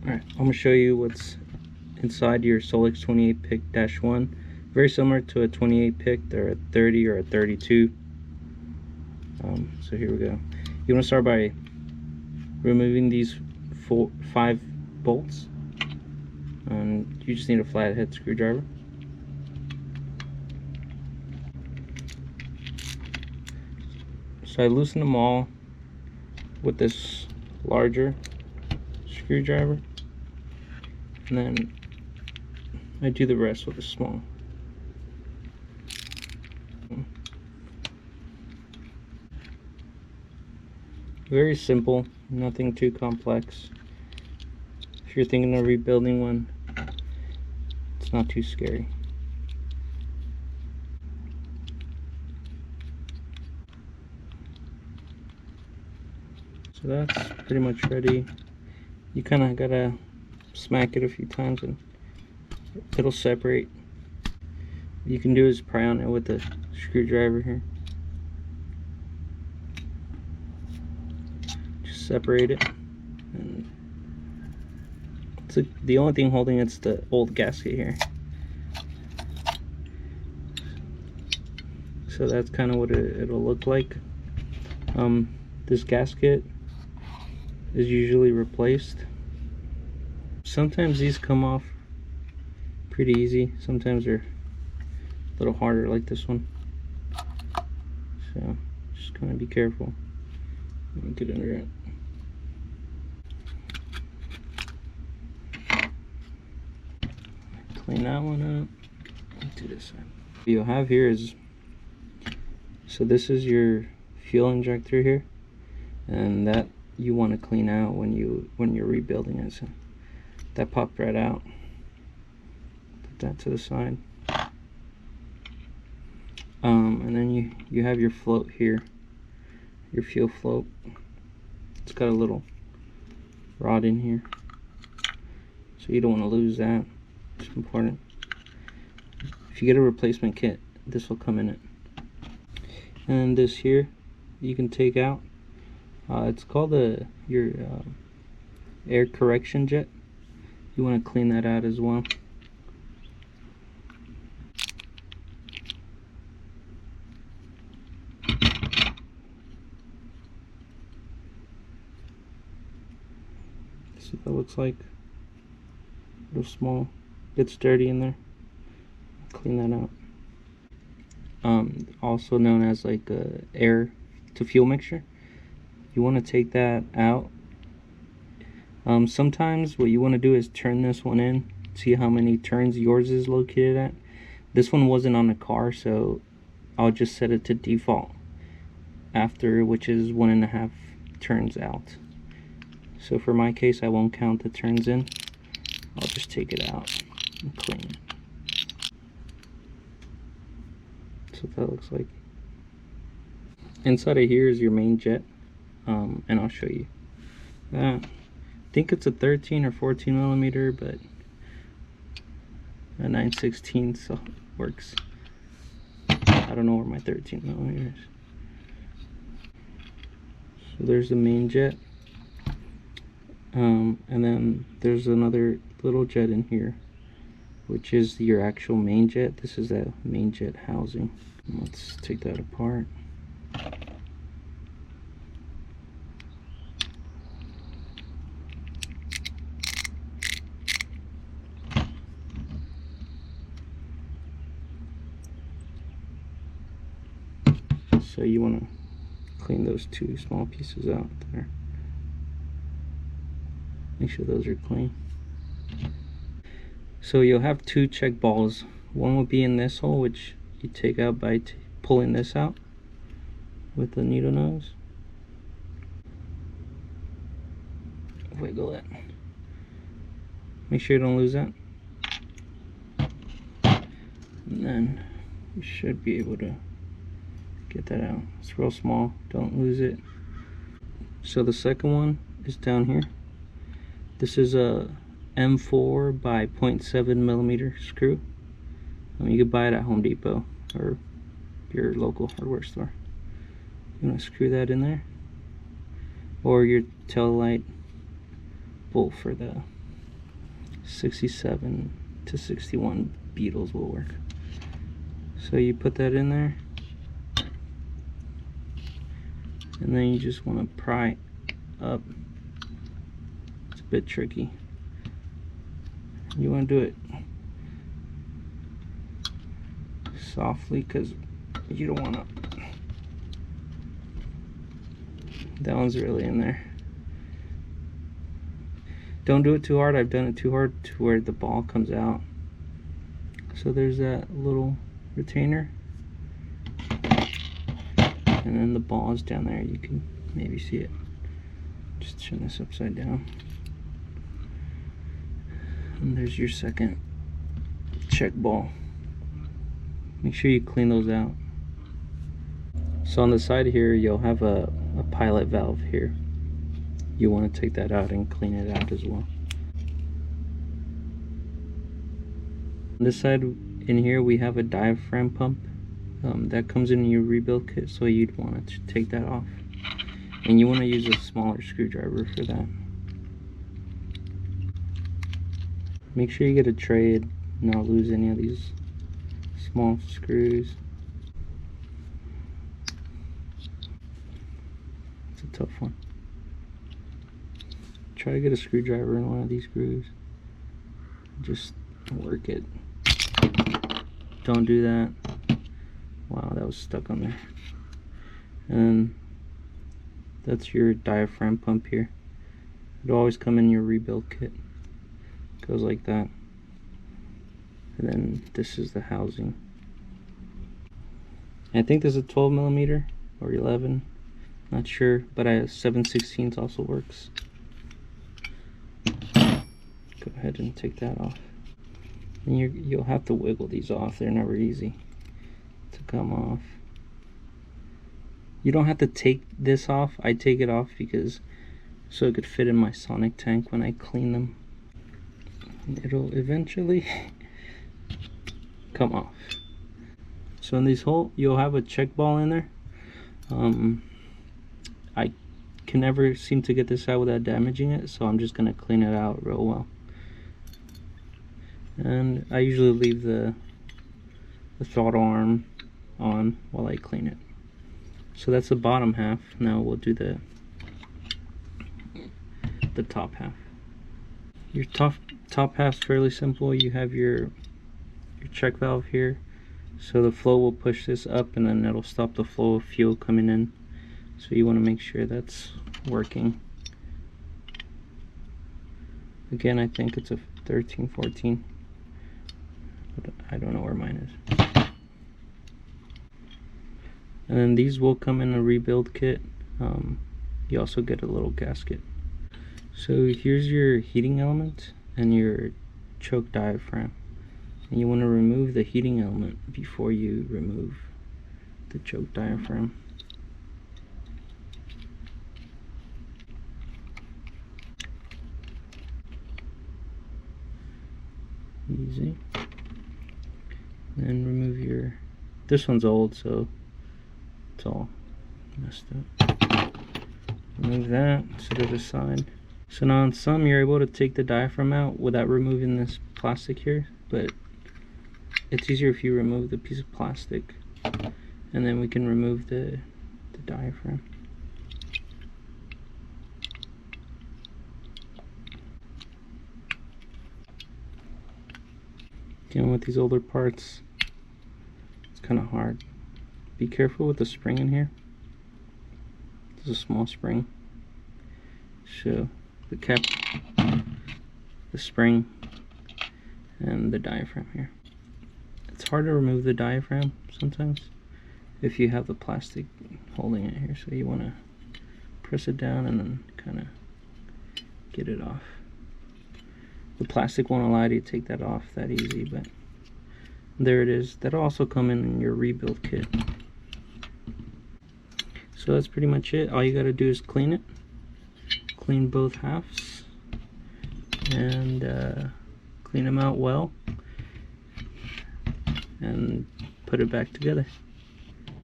Alright, I'm going to show you what's inside your Solex 28 pict-1. Very similar to a 28 pict or a 30 or a 32. So here we go. You want to start by removing these 5 bolts. And you just need a flathead screwdriver. So I loosen them all with this larger screwdriver, and then I do the rest with a small. Very simple, nothing too complex. If you're thinking of rebuilding one, it's not too scary. So that's pretty much ready. You kind of gotta smack it a few times and it'll separate. What you can do is pry on it with a screwdriver here. Just separate it. And the only thing holding it's the old gasket here. So that's kind of what it'll look like. This gasket is usually replaced. Sometimes these come off pretty easy, sometimes they're a little harder like this one, so just kind of be careful. Let me get under it. Clean that one up. Let's do this side. What you'll have here is, so this is your fuel injector here, and that you want to clean out when you're rebuilding it. So that popped right out. Put that to the side. And then you have your float here, your fuel float. It's got a little rod in here, so you don't want to lose that. It's important. If you get a replacement kit, this will come in it. And this here you can take out. It's called your air correction jet. You want to clean that out as well. See what that looks like. A little small. It's dirty in there. Clean that out. Also known as like air to fuel mixture. You want to take that out. Sometimes what you want to do is turn this one in, see how many turns yours is located at. This one wasn't on the car, so I'll just set it to default after, which is 1.5 turns out. So for my case, I won't count the turns in. I'll just take it out and clean it. That's what that looks like. Inside of here is your main jet, and I'll show you that. I think it's a 13 or 14 millimeter, but a 9/16 so works. I don't know where my 13 millimeter is. So there's the main jet, and then there's another little jet in here, which is your actual main jet. This is that main jet housing. Let's take that apart. So you want to clean those 2 small pieces out there. Make sure those are clean. So you'll have 2 check balls. One will be in this hole, which you take out by pulling this out with the needle nose. Wiggle it. Make sure you don't lose that. And then you should be able to get that out. It's real small, don't lose it. So the second one is down here. This is a M4 by 0.7 millimeter screw. You can buy it at Home Depot or your local hardware store. You want to screw that in there, or your tail light bolt for the 67 to 61 beetles will work. So you put that in there, and then you just want to pry up. It's a bit tricky. You want to do it softly because you don't want to. That one's really in there. Don't do it too hard. I've done it too hard to where the ball comes out. So there's that little retainer, and then the ball is down there. You can maybe see it. Just turn this upside down, and there's your second check ball. Make sure you clean those out. So on the side here, you'll have a pilot valve here. You want to take that out and clean it out as well. On this side in here, we have a diaphragm pump that comes in your rebuild kit, so you'd want to take that off, and you want to use a smaller screwdriver for that. Make sure you get a tray and not lose any of these small screws. It's a tough one. Try to get a screwdriver in one of these grooves. Just work it. Don't do that. Wow, that was stuck on there. And that's your diaphragm pump here. It'll always come in your rebuild kit. Goes like that. And then this is the housing. I think there's a 12mm or 11. Not sure, but a 7/16 also works. Go ahead and take that off. And you'll have to wiggle these off. They're never easy to come off. You don't have to take this off. I take it off because so it could fit in my sonic tank when I clean them. It'll eventually come off. So in this hole, you'll have a check ball in there. I can never seem to get this out without damaging it, so I'm just gonna clean it out real well. And I usually leave the throttle arm on while I clean it. So that's the bottom half. Now we'll do the top half. Your top half's fairly simple. You have your check valve here, so the flow will push this up, and then it'll stop the flow of fuel coming in. So you want to make sure that's working. Again, I think it's a 13, 14, but I don't know where mine is. And then these will come in a rebuild kit. You also get a little gasket. So here's your heating element and your choke diaphragm. And you want to remove the heating element before you remove the choke diaphragm. Easy. Then remove your, this one's old, so it's all messed up. Remove that, set it aside. So now on some you're able to take the diaphragm out without removing this plastic here, but it's easier if you remove the piece of plastic, and then we can remove the diaphragm. Again, with these older parts, it's kind of hard. Be careful with the spring in here. It's a small spring. So the cap, the spring, and the diaphragm here. It's hard to remove the diaphragm sometimes if you have the plastic holding it here. So you want to press it down and then kind of get it off. The plastic won't allow you to take that off that easy, but there it is. That'll also come in your rebuild kit. So that's pretty much it. All you got to do is clean it. Clean both halves and clean them out well and put it back together.